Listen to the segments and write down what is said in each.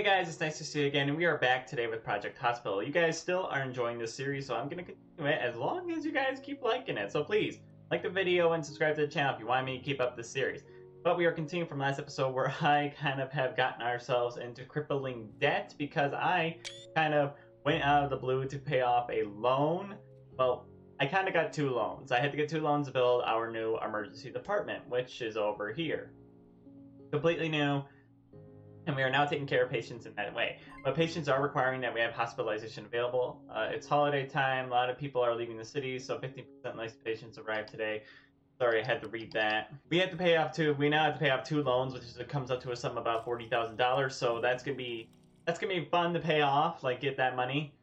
guys, it's nice to see you again, and we are back today with Project Hospital. You guys still are enjoying this series, so I'm going to continue it as long as you guys keep liking it. So please, like the video and subscribe to the channel if you want me to keep up this series. But we are continuing from last episode where I kind of have gotten ourselves into crippling debt because I kind of went out of the blue to pay off a loan. Well, I kind of got two loans. I had to get two loans to build our new emergency department, which is over here. Completely new. And we are now taking care of patients in that way. But patients are requiring that we have hospitalization available. It's holiday time. A lot of people are leaving the city, so 50% less patients arrived today. Sorry, I had to read that. We now have to pay off two loans, which comes up to a sum of about $40,000. So that's gonna be fun to pay off, like get that money.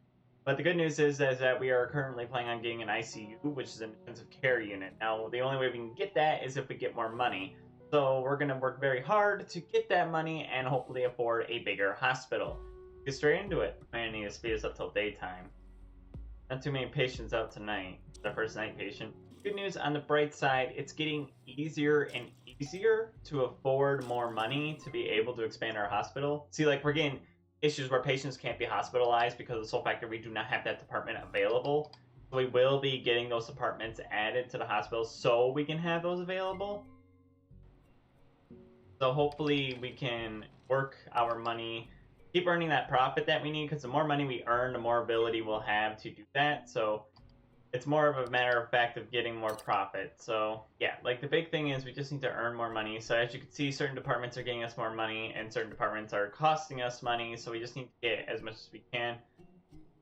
But the good news is that we are currently planning on getting an ICU, which is an intensive care unit. Now, the only way we can get that is if we get more money. So we're going to work very hard to get that money and hopefully afford a bigger hospital. Get straight into it. I need to speed us up till daytime. Not too many patients out tonight. The first night patient. Good news on the bright side, it's getting easier and easier to afford more money to be able to expand our hospital. See, like we're getting issues where patients can't be hospitalized because of the sole fact that we do not have that department available. So we will be getting those departments added to the hospital so we can have those available. So hopefully we can work our money, keep earning that profit that we need, because the more money we earn, the more ability we'll have to do that. So it's more of a matter of fact of getting more profit. So yeah, like the big thing is we just need to earn more money. So as you can see, certain departments are getting us more money and certain departments are costing us money. So we just need to get as much as we can.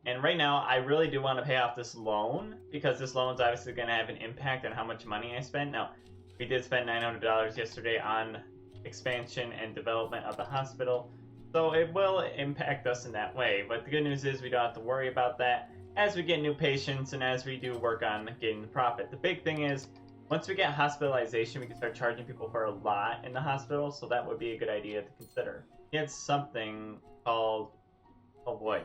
And right now, I really do want to pay off this loan because this loan is obviously going to have an impact on how much money I spend. Now, we did spend $900 yesterday on expansion and development of the hospital, so it will impact us in that way. But the good news is we don't have to worry about that as we get new patients and as we do work on getting the profit. The big thing is once we get hospitalization, we can start charging people for a lot in the hospital, so that would be a good idea to consider. He had something called, oh boy,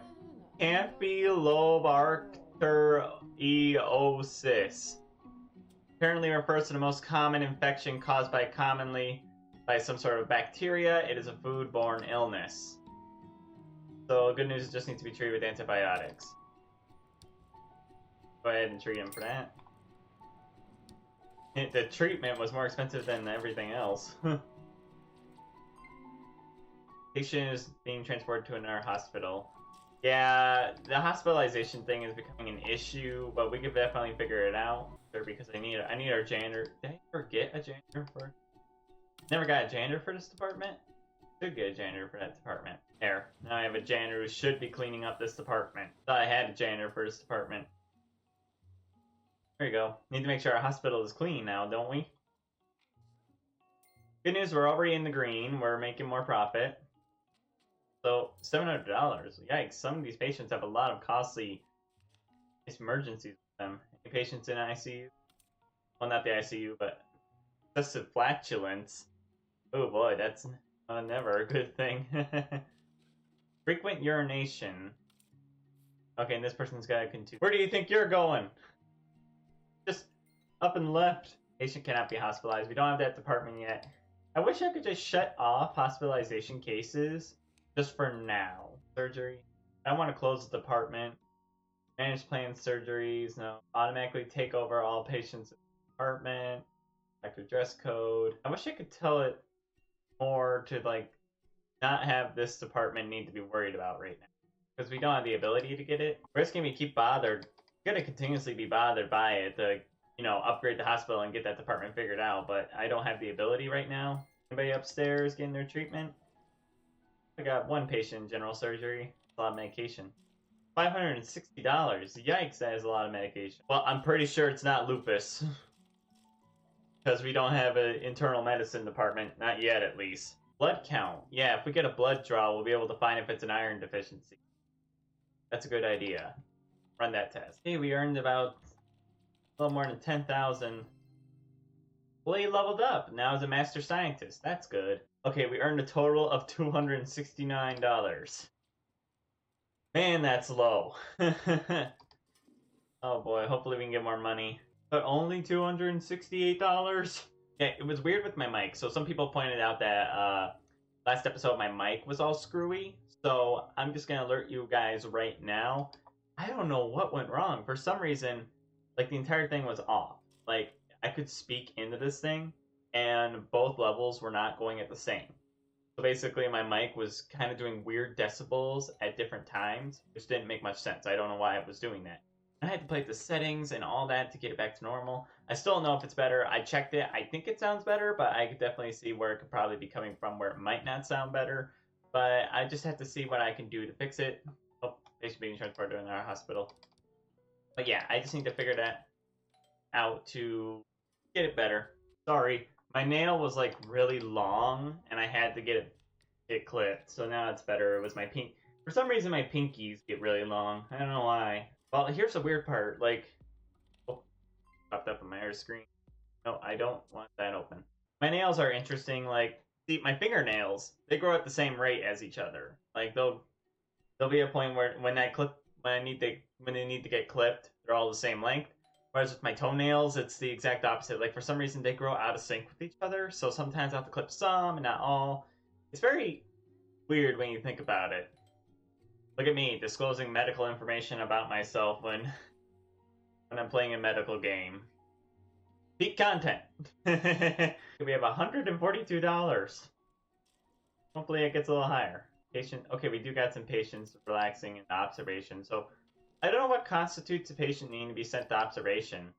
Campylobacteriosis. Apparently refers to the most common infection caused by some sort of bacteria. It is a foodborne illness. So good news, it just needs to be treated with antibiotics. Go ahead and treat him for that. The treatment was more expensive than everything else. Patient is being transported to another hospital. Yeah, the hospitalization thing is becoming an issue, but we could definitely figure it out. Because I need our janitor. Did I ever get a janitor for? Never got a janitor for this department? Should get a janitor for that department. There. Now I have a janitor who should be cleaning up this department. Thought I had a janitor for this department. There you go. Need to make sure our hospital is clean now, don't we? Good news, we're already in the green. We're making more profit. So, $700. Yikes, some of these patients have a lot of costly emergencies with them. Any patients in ICU? Well, not the ICU, but excessive flatulence. Oh boy, that's never a good thing. Frequent urination. Okay, and this person's got to continue. Where do you think you're going? Just up and left. Patient cannot be hospitalized. We don't have that department yet. I wish I could just shut off hospitalization cases just for now. Surgery. I want to close the department. Manage planned surgeries. No. Automatically take over all patients in the department. Active dress code. I wish I could tell it more to like not have this department need to be worried about right now because we don't have the ability to get it. We're just gonna keep bothered. We're gonna continuously be bothered by it to, you know, upgrade the hospital and get that department figured out. But I don't have the ability right now. Anybody upstairs getting their treatment? I got one patient in general surgery. A lot of medication. $560. Yikes, that is a lot of medication. Well, I'm pretty sure it's not lupus. Because we don't have an internal medicine department. Not yet, at least. Blood count. Yeah, if we get a blood draw, we'll be able to find if it's an iron deficiency. That's a good idea. Run that test. Hey, we earned about a little more than 10,000. Well, he leveled up. Now he's a master scientist. That's good. Okay, we earned a total of $269. Man, that's low. Oh boy, hopefully we can get more money. But only $268? Yeah, it was weird with my mic. So some people pointed out that last episode my mic was all screwy, so I'm just gonna alert you guys right now. I don't know what went wrong. For some reason, like the entire thing was off. Like I could speak into this thing, and both levels were not going at the same. So basically, my mic was kind of doing weird decibels at different times, which didn't make much sense. I don't know why it was doing that. I had to play the settings and all that to get it back to normal. I still don't know if it's better. I checked it. I think it sounds better, but I could definitely see where it could probably be coming from where it might not sound better. But I just have to see what I can do to fix it. Oh, patient being transported in our hospital. But yeah, I just need to figure that out to get it better. Sorry, my nail was like really long, and I had to get clipped. So now it's better. It was my pink. For some reason, my pinkies get really long. I don't know why. Well, here's the weird part. Like, oh, popped up on my screen. No, I don't want that open. My nails are interesting. Like, see, my fingernails, they grow at the same rate as each other. Like, there'll be a point where when they need to get clipped, they're all the same length. Whereas with my toenails, it's the exact opposite. Like for some reason, they grow out of sync with each other. So sometimes I have to clip some and not all. It's very weird when you think about it. Look at me disclosing medical information about myself when I'm playing a medical game. Peak content. We have $142. Hopefully it gets a little higher. Okay, we do got some patients relaxing and observation. So I don't know what constitutes a patient needing to be sent to observation.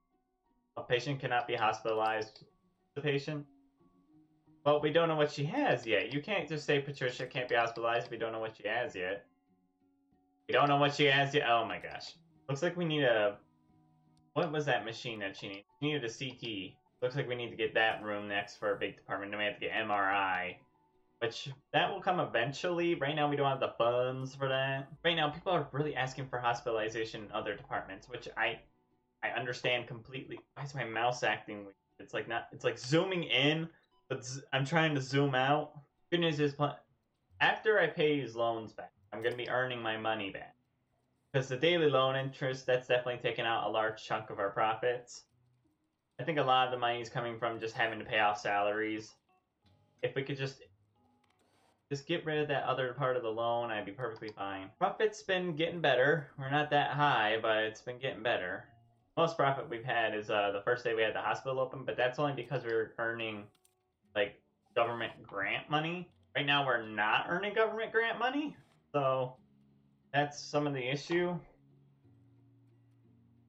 A patient cannot be hospitalized. The patient? Well, we don't know what she has yet. You can't just say Patricia can't be hospitalized if we don't know what she has yet. We don't know what she has yet. Oh my gosh. Looks like we need a... What was that machine that she needed? She needed a CT. Looks like we need to get that room next for a big department. Then we have to get MRI. Which, that will come eventually. Right now, we don't have the funds for that. Right now, people are really asking for hospitalization in other departments, which I understand completely. Why is my mouse acting weird? It's like not. It's like zooming in, but I'm trying to zoom out. Good news is, after I pay these loans back, I'm going to be earning my money back. Because the daily loan interest, that's definitely taken out a large chunk of our profits. I think a lot of the money is coming from just having to pay off salaries. If we could just get rid of that other part of the loan, I'd be perfectly fine. Profit's been getting better. We're not that high, but it's been getting better. Most profit we've had is the first day we had the hospital open, but that's only because we were earning, like, government grant money. Right now, we're not earning government grant money, so that's some of the issue.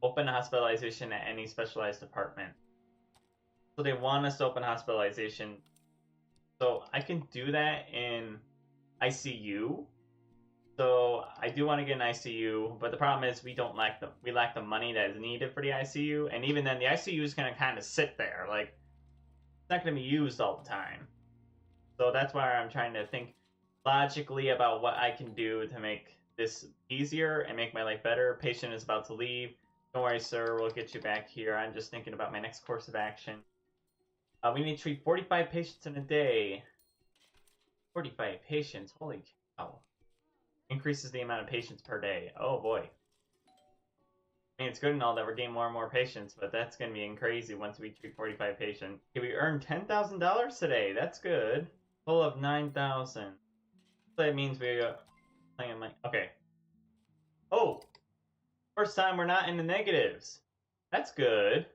Open hospitalization at any specialized department. So they want us to open hospitalization. So I can do that in ICU. So I do want to get an ICU, but the problem is we lack the money that is needed for the ICU, and even then the ICU is going to kind of sit there, like it's not going to be used all the time. So that's why I'm trying to think logically about what I can do to make this easier and make my life better. Patient is about to leave. Don't worry, sir. We'll get you back here. I'm just thinking about my next course of action. We need to treat 45 patients in a day. 45 patients? Holy cow. Increases the amount of patients per day. Oh boy. I mean, it's good and all that we're getting more and more patients, but that's going to be crazy once we treat 45 patients. Okay, we earned $10,000 today. That's good. Full of 9,000. That means we playing like... Okay. Oh! First time we're not in the negatives. That's good.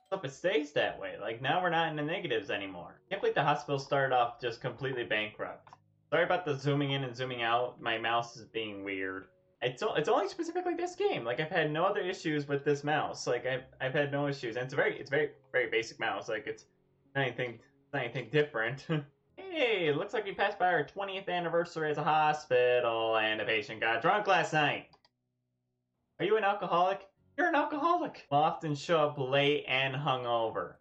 Hope it stays that way. Like, now we're not in the negatives anymore. Can't believe the hospital started off just completely bankrupt. Sorry about the zooming in and zooming out. My mouse is being weird. It's only specifically this game. Like, I've had no other issues with this mouse. Like, I've had no issues. And it's very basic mouse. Like, it's not anything different. Hey, it looks like we passed by our 20th anniversary as a hospital, and a patient got drunk last night. Are you an alcoholic? You're an alcoholic. Will often show up late and hungover.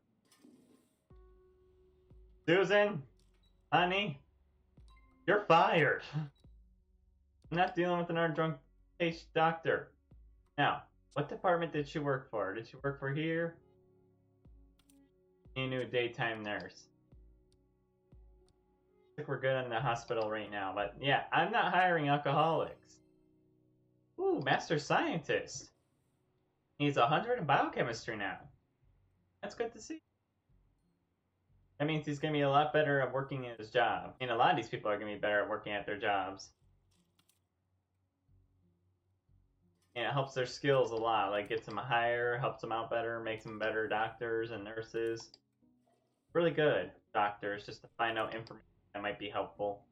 Susan, honey, you're fired. I'm not dealing with another drunk patient doctor. Now, what department did she work for? Did she work for here? A new daytime nurse. I think we're good in the hospital right now, but yeah, I'm not hiring alcoholics. Ooh, master scientist. He's 100 in biochemistry now. That's good to see. That means he's going to be a lot better at working at his job. And a lot of these people are going to be better at working at their jobs. And it helps their skills a lot. Like, gets them higher, helps them out better, makes them better doctors and nurses. Really good doctors, just to find out information that might be helpful.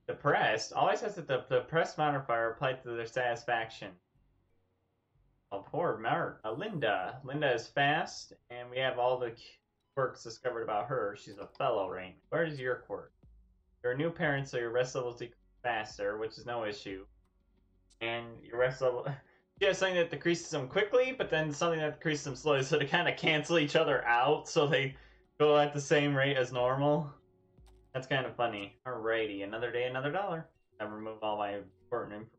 Depressed always has the depressed modifier applied to their satisfaction. Oh, poor Mark. Linda. Linda is fast, and we have all the quirks discovered about her. She's a fellow, right? Where is your quirk? You're a new parent, so your rest levels decrease faster, which is no issue. And your rest level... She has something that decreases them quickly, but then something that decreases them slowly, so they kind of cancel each other out, so they go at the same rate as normal. That's kind of funny. Alrighty, another day, another dollar. I remove all my important information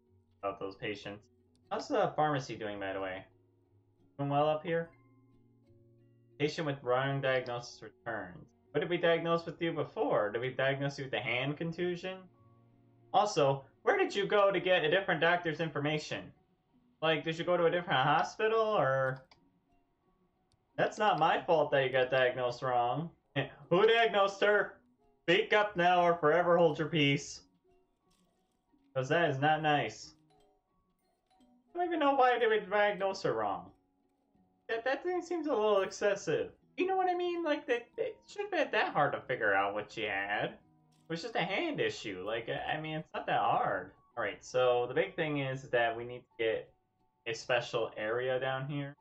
about those patients. How's the pharmacy doing, by the way? Doing well up here? Patient with wrong diagnosis returns. What did we diagnose with you before? Did we diagnose you with a hand contusion? Also, where did you go to get a different doctor's information? Like, did you go to a different hospital, or... That's not my fault that you got diagnosed wrong. Who diagnosed her? Speak up now or forever hold your peace. Because that is not nice. I don't even know why they would diagnose her wrong. That thing seems a little excessive. You know what I mean? Like, it shouldn't have been that hard to figure out what she had. It was just a hand issue. Like, I mean, it's not that hard. Alright, so the big thing is that we need to get a special area down here.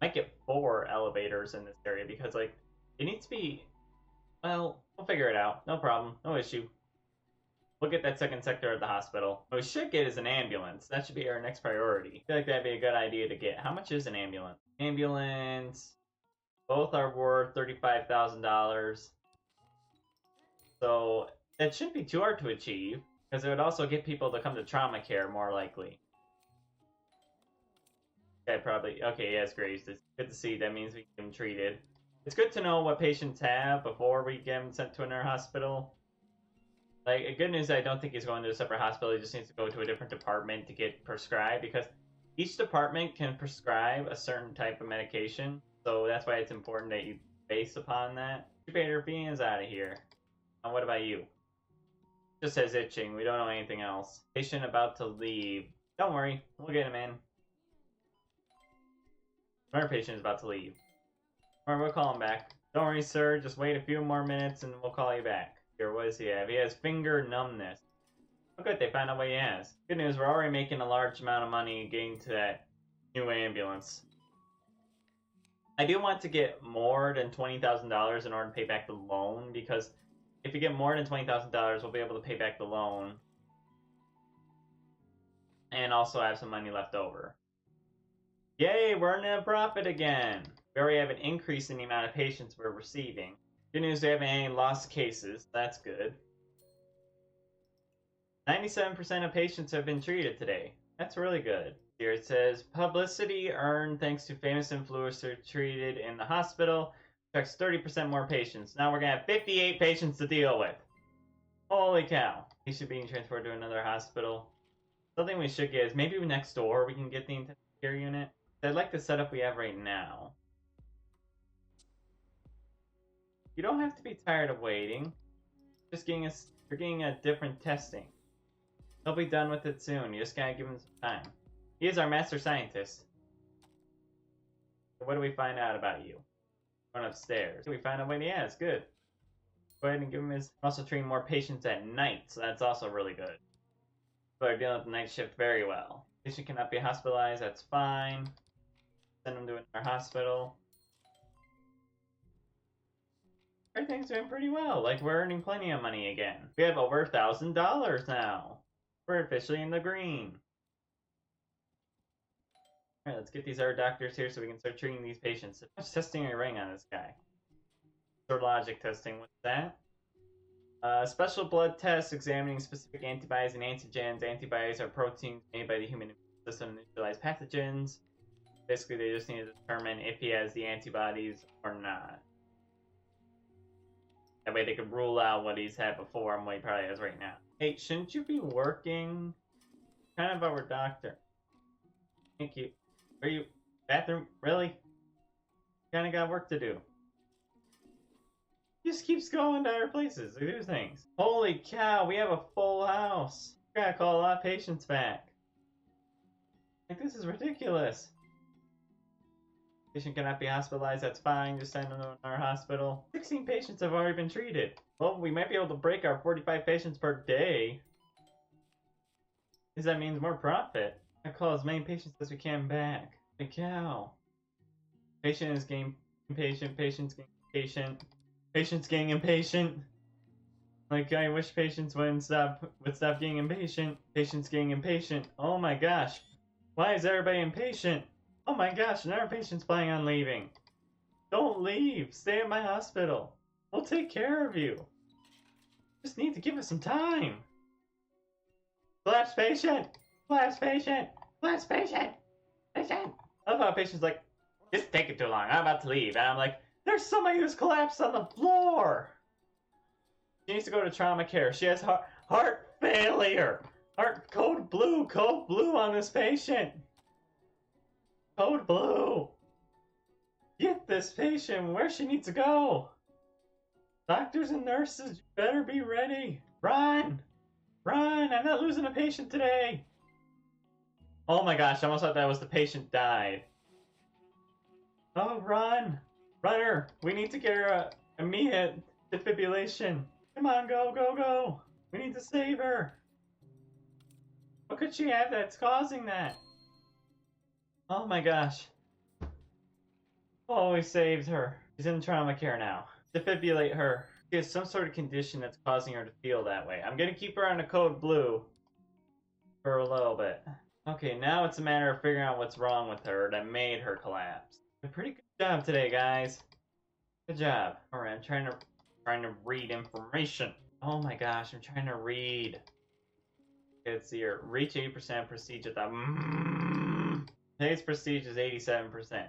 Might get 4 elevators in this area because, like, it needs to be... Well, we'll figure it out. No problem. No issue. We'll get that second sector at the hospital. What we should get is an ambulance. That should be our next priority. I feel like that'd be a good idea to get. How much is an ambulance? Ambulance. Both are worth $35,000. So, that shouldn't be too hard to achieve. Because it would also get people to come to trauma care more likely. Okay, probably. Okay, yes, Grace. It's good to see. That means we get them treated. It's good to know what patients have before we get them sent to another hospital. Like, good news, I don't think he's going to a separate hospital. He just needs to go to a different department to get prescribed, because each department can prescribe a certain type of medication. So that's why it's important that you base upon that. Incubator being is out of here. And what about you? Just says itching. We don't know anything else. Patient about to leave. Don't worry. We'll get him in. Our patient is about to leave. Alright, we'll call him back. Don't worry, sir. Just wait a few more minutes and we'll call you back. Here, what does he have? He has finger numbness. Oh, good. They found out what he has. Good news. We're already making a large amount of money getting to that new ambulance. I do want to get more than $20,000 in order to pay back the loan, because if you get more than $20,000, we'll be able to pay back the loan. And also have some money left over. Yay, we're earning a profit again. We already have an increase in the amount of patients we're receiving. Good news, we haven't any lost cases. That's good. 97% of patients have been treated today. That's really good. Here it says, publicity earned thanks to famous influencer treated in the hospital. Affects 30% more patients. Now we're going to have 58 patients to deal with. Holy cow. Patient being transferred to another hospital. Something we should get is maybe next door we can get the intensive care unit. I like the setup we have right now. You don't have to be tired of waiting. You're getting a different testing. He'll be done with it soon. You just gotta give him some time. He is our master scientist. What do we find out about you? Going upstairs. We find out what he has. Good. Go ahead and give him his... Also treating more patients at night, so that's also really good. So we're dealing with the night shift very well. Patient cannot be hospitalized. That's fine. Send him to another hospital. Everything's doing pretty well. Like, we're earning plenty of money again. We have over $1,000 now. We're officially in the green. Alright, let's get these other doctors here so we can start treating these patients. How much testing are you running on this guy? Serologic testing, what's that? Special blood tests examining specific antibodies and antigens. Antibodies are proteins made by the human immune system to neutralize pathogens. Basically, they just need to determine if he has the antibodies or not. That way they can rule out what he's had before and what he probably has right now. Hey, shouldn't you be working? Kind of our doctor. Thank you. Are you... Bathroom? Really? Kinda got work to do. He just keeps going to other places to do things. Holy cow, we have a full house. We gotta call a lot of patients back. Like, this is ridiculous. Patient cannot be hospitalized, that's fine, just send them to our hospital. 16 patients have already been treated. Well, we might be able to break our 45 patients per day. Because that means more profit. I call as many patients as we can back. Holy cow. Patient is getting impatient, patient's getting impatient. Patient's getting impatient. Like, I wish patients would stop getting impatient. Patient's getting impatient. Oh my gosh. Why is everybody impatient? Oh my gosh, another patient's planning on leaving. Don't leave. Stay at my hospital. We'll take care of you. Just need to give us some time. Last patient! Last patient! Last patient! Patient! I love how a patient's like, this is taking too long. I'm about to leave. And I'm like, there's somebody who's collapsed on the floor. She needs to go to trauma care. She has heart failure. Code blue on this patient. Code blue. Get this patient where she needs to go. Doctors and nurses, you better be ready. Run. Run. I'm not losing a patient today. Oh my gosh, I almost thought that was the patient died. Oh, run. Runner. We need to get her immediate defibrillation. Come on, go, go, go. We need to save her. What could she have that's causing that? Oh my gosh. Oh, we saved her. She's in trauma care now. Defibrillate her. She has some sort of condition that's causing her to feel that way. I'm gonna keep her on a code blue for a little bit. Okay, now it's a matter of figuring out what's wrong with her that made her collapse. A pretty good job today, guys. Good job. Alright, I'm trying to read information. Oh my gosh, I'm trying to read. It's here. Reach 80% prestige at the today's prestige is 87%.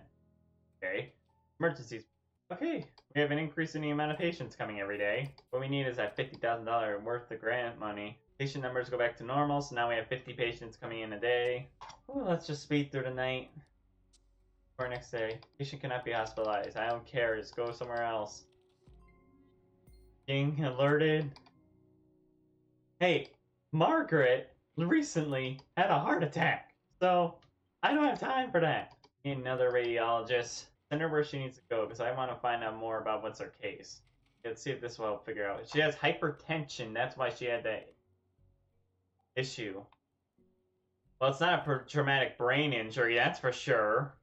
Okay. Emergencies. Okay. We have an increase in the amount of patients coming every day. What we need is that $50,000 worth of grant money. Patient numbers go back to normal, so now we have 50 patients coming in a day. Ooh, let's just speed through the night. For next day. Patient cannot be hospitalized. I don't care. Just go somewhere else. Being alerted. Hey, Margaret recently had a heart attack, so I don't have time for that. Need another radiologist. Send her where she needs to go because I want to find out more about what's her case. Let's see if this will help figure out. She has hypertension. That's why she had that issue. Well, it's not a traumatic brain injury, that's for sure.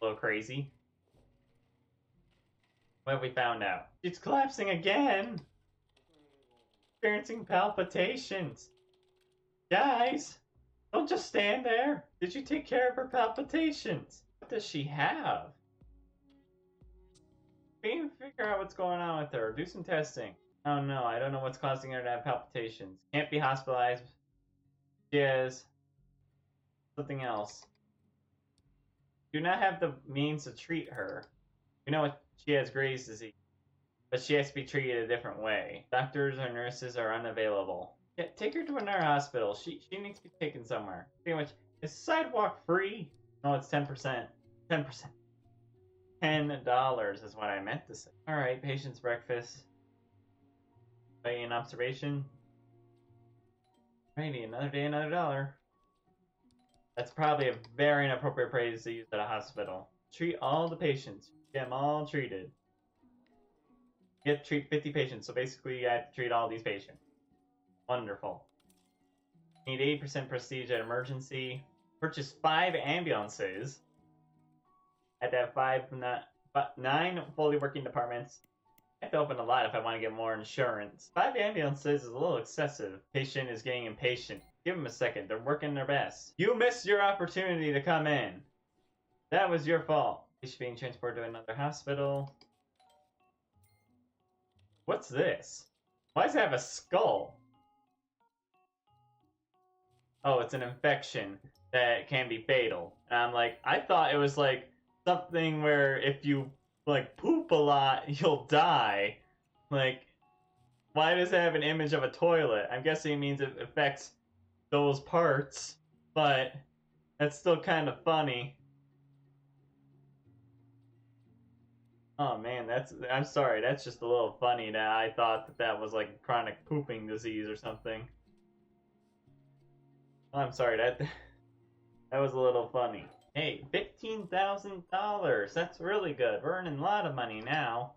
A little crazy. What have we found out? She's collapsing again. Experiencing palpitations. Guys, don't just stand there. Did you take care of her palpitations? What does she have? We need to figure out what's going on with her. Do some testing. Oh no, I don't know what's causing her to have palpitations. Can't be hospitalized. She has something else. Do not have the means to treat her. We know she has Graves' disease, but she has to be treated a different way. Doctors or nurses are unavailable. Yeah, take her to another hospital. She needs to be taken somewhere. Pretty much. Is sidewalk free? No, it's 10%. 10%. $10 is what I meant to say. Alright, patient's breakfast. Waiting in observation. Righty, another day, another dollar. That's probably a very inappropriate phrase to use at a hospital. Treat all the patients. Get them all treated. You have to treat 50 patients, so basically you have to treat all these patients. Wonderful. Need 80% prestige at emergency. Purchase 5 ambulances. Had to have 9 fully working departments. I have to open a lot if I want to get more insurance. 5 ambulances is a little excessive. Patient is getting impatient. Give them a second. They're working their best. You missed your opportunity to come in. That was your fault. Patient being transported to another hospital. What's this? Why does it have a skull? Oh, it's an infection that can be fatal. And I'm like, I thought it was like something where if you like poop a lot, you'll die. Like, why does it have an image of a toilet? I'm guessing it means it affects those parts, but that's still kind of funny. Oh man, I'm sorry, that's just a little funny that I thought that was like chronic pooping disease or something. Oh, I'm sorry, that was a little funny. Hey, $15,000. That's really good. We're earning a lot of money now.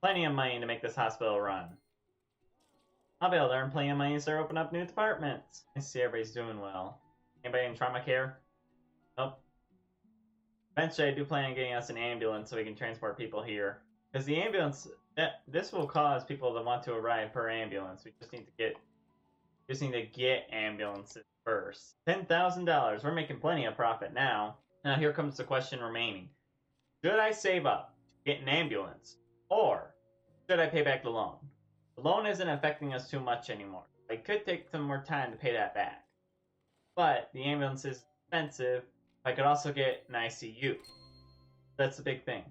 Plenty of money to make this hospital run. I'll be able to earn plenty of money to start opening up new departments. I see everybody's doing well. Anybody in trauma care? Nope. Eventually, I do plan on getting us an ambulance so we can transport people here. Because the ambulance, this will cause people to want to arrive per ambulance. We just need to get ambulances first. $10,000. We're making plenty of profit now. Now here comes the question remaining: should I save up to get an ambulance, or should I pay back the loan? The loan isn't affecting us too much anymore. I could take some more time to pay that back, but the ambulance is expensive. I could also get an ICU. That's the big thing.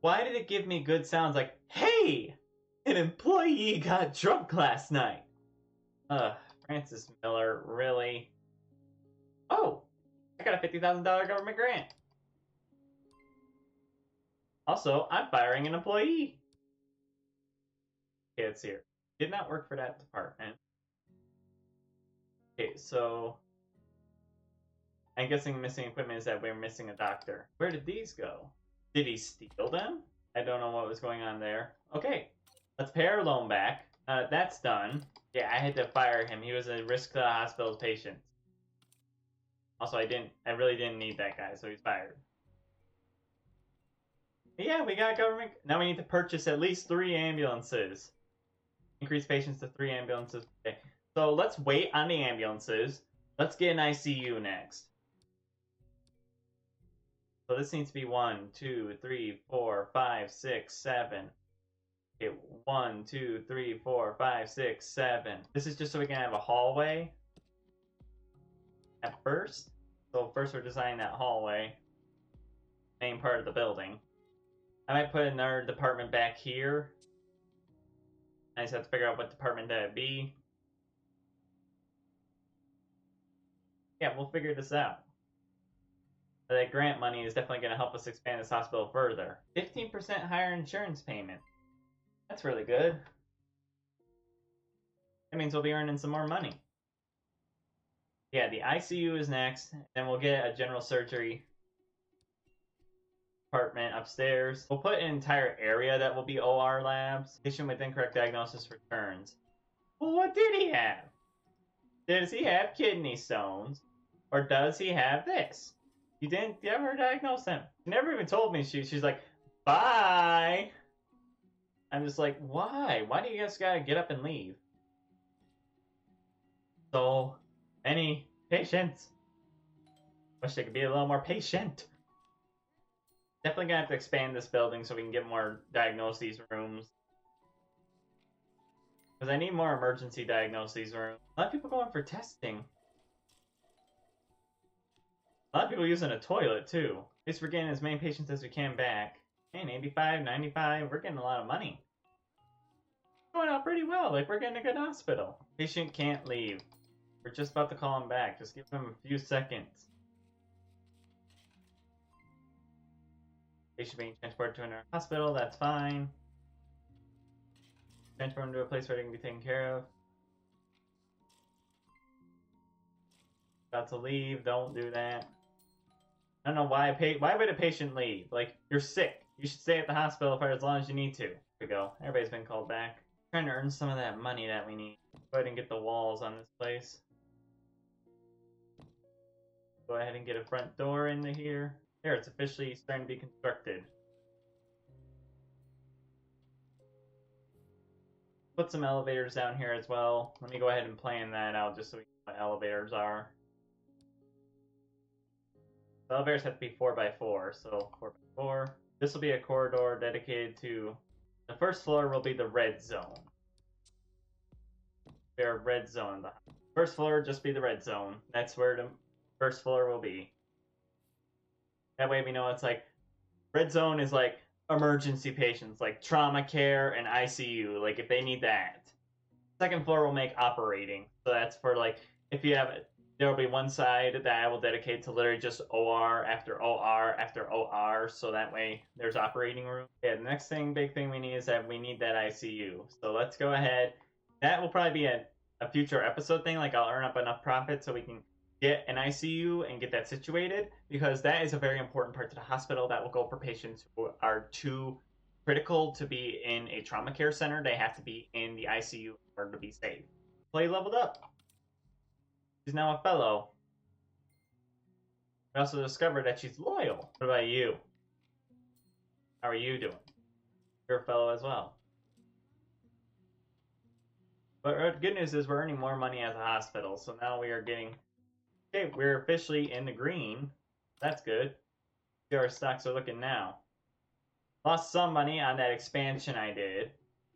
Why did it give me good sounds like, hey, an employee got drunk last night? Francis Miller, really? Oh, I got a $50,000 government grant. Also, I'm firing an employee. Okay, it's here. Did not work for that department. Okay, so I'm guessing missing equipment is that we're missing a doctor. Where did these go? Did he steal them? I don't know what was going on there. Okay, let's pay our loan back. That's done. Yeah, I had to fire him. He was a risk to the hospital's patients. Also, I really didn't need that guy, so he's fired. Yeah, we got government. Now we need to purchase at least 3 ambulances. Increase patients to 3 ambulances. Okay. So let's wait on the ambulances. Let's get an ICU next. So this needs to be 1, 2, 3, 4, 5, 6, 7. Okay, 1, 2, 3, 4, 5, 6, 7. This is just so we can have a hallway at first. So first we're designing that hallway, main part of the building. I might put another department back here. I just have to figure out what department that'd be. Yeah, we'll figure this out. That grant money is definitely going to help us expand this hospital further. 15% higher insurance payment. That's really good. That means we'll be earning some more money. Yeah, the ICU is next. Then we'll get a general surgery department upstairs. We'll put an entire area that will be OR labs. Patient with incorrect diagnosis returns. Well, what did he have? Does he have kidney stones? Or does he have this? You didn't ever diagnose him. She never even told me. She's like, bye. I'm just like, why? Why do you guys gotta get up and leave? So many patients. Wish they could be a little more patient. Definitely gonna have to expand this building so we can get more diagnoses rooms. Because I need more emergency diagnoses rooms. A lot of people going for testing. A lot of people using a toilet too. At least we're getting as many patients as we can back. Man, 85, 95, we're getting a lot of money. Going out pretty well, like we're getting a good hospital. Patient can't leave. We're just about to call him back. Just give him a few seconds. Patient being transported to another hospital, that's fine. Transport him to a place where they can be taken care of. About to leave, don't do that. I don't know why would a patient leave? Like, you're sick. You should stay at the hospital for as long as you need to. There we go. Everybody's been called back. Trying to earn some of that money that we need. Go ahead and get the walls on this place. Go ahead and get a front door into here. There, it's officially starting to be constructed. Put some elevators down here as well. Let me go ahead and plan that out just so we know what elevators are. The elevators have to be 4x4, so 4x4. This will be a corridor dedicated to... The first floor will be the red zone. Their red zone. The first floor will just be the red zone. That's where the first floor will be. That way we know it's like... Red zone is like emergency patients, like trauma care and ICU, like if they need that. Second floor will make operating. So that's for like, if you have There will be one side that I will dedicate to literally just OR after OR after OR, so that way there's operating room. Yeah, the next big thing we need is that we need that ICU. So let's go ahead. That will probably be a future episode thing. Like I'll earn up enough profit so we can get an ICU and get that situated, because that is a very important part to the hospital. That will go for patients who are too critical to be in a trauma care center. They have to be in the ICU in order to be safe. Play leveled up. She's now a fellow. We also discovered that she's loyal. What about you? How are you doing? You're a fellow as well. But the good news is we're earning more money as a hospital, so now we are getting... Okay, we're officially in the green. That's good. See how our stocks are looking now. Lost some money on that expansion I did,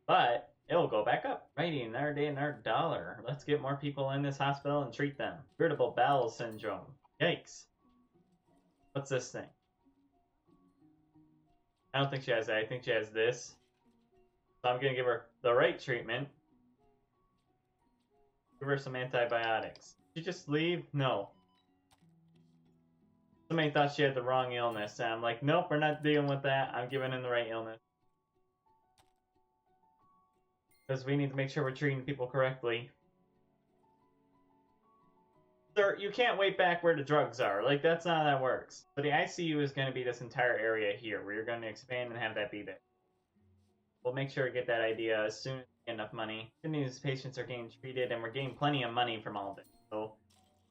but it'll go back up. Righty, another day, another dollar. Let's get more people in this hospital and treat them. Irritable bowel syndrome. Yikes. What's this thing? I don't think she has that. I think she has this. So I'm going to give her the right treatment. Give her some antibiotics. Did she just leave? No. Somebody thought she had the wrong illness. And I'm like, nope, we're not dealing with that. I'm giving in the right illness. Because we need to make sure we're treating people correctly. Sir, you can't wait back where the drugs are. Like, that's not how that works. So the ICU is going to be this entire area here, where you're going to expand and have that be there. We'll make sure to get that idea as soon as we get enough money. Good news, patients are getting treated, and we're getting plenty of money from all of it. So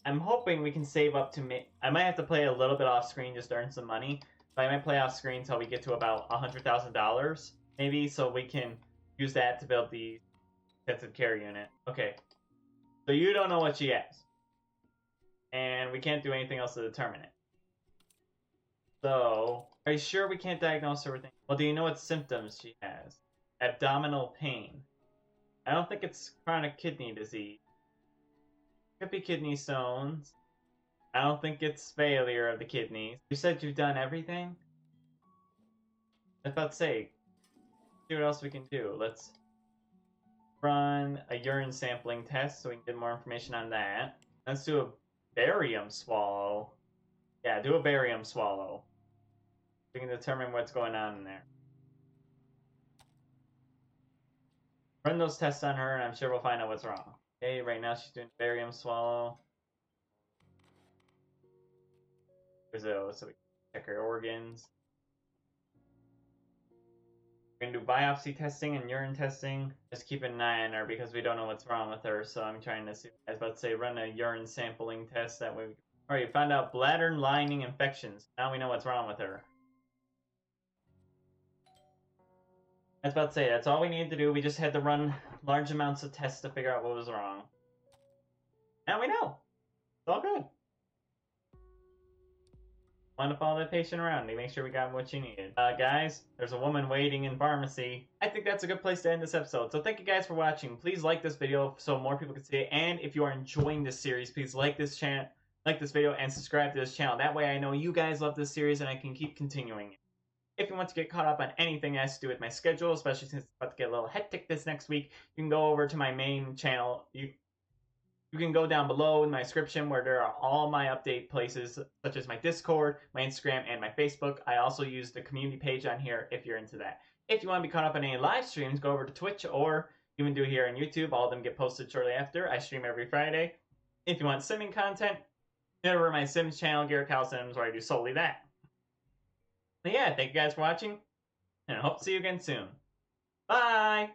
I'm hoping we can save up to... I might have to play a little bit off screen just to earn some money. But I might play off screen until we get to about $100,000, maybe, so we can use that to build the intensive care unit. Okay. So you don't know what she has. And we can't do anything else to determine it. So, are you sure we can't diagnose her with anything? Well, do you know what symptoms she has? Abdominal pain. I don't think it's chronic kidney disease. Could be kidney stones. I don't think it's failure of the kidneys. You said you've done everything? I was about to say, see what else we can do. Let's run a urine sampling test so we can get more information on that. Let's do a barium swallow. Yeah, do a barium swallow. We can determine what's going on in there. Run those tests on her, and I'm sure we'll find out what's wrong. Okay, right now she's doing barium swallow. So we can check her organs. We're gonna do biopsy testing and urine testing. Just keep an eye on her because we don't know what's wrong with her. So I'm trying to see. I was about to say run a urine sampling test. That way we can... Alright, found out bladder lining infections. Now we know what's wrong with her. I was about to say, that's all we needed to do. We just had to run large amounts of tests to figure out what was wrong. Now we know. It's all good. Want to follow that patient around to make sure we got what you needed. Guys, there's a woman waiting in pharmacy. I think that's a good place to end this episode. So thank you guys for watching. Please like this video so more people can see it. And if you are enjoying this series, please like this video and subscribe to this channel. That way I know you guys love this series and I can keep continuing it. If you want to get caught up on anything that has to do with my schedule, especially since it's about to get a little hectic this next week, you can go over to my main channel. You can go down below in my description where there are all my update places, such as my Discord, my Instagram, and my Facebook. I also use the community page on here if you're into that. If you want to be caught up on any live streams, go over to Twitch or even do here on YouTube. All of them get posted shortly after. I stream every Friday. If you want simming content, head over to my Sims channel, Gerewolf Sims, where I do solely that. But yeah, thank you guys for watching, and I hope to see you again soon. Bye!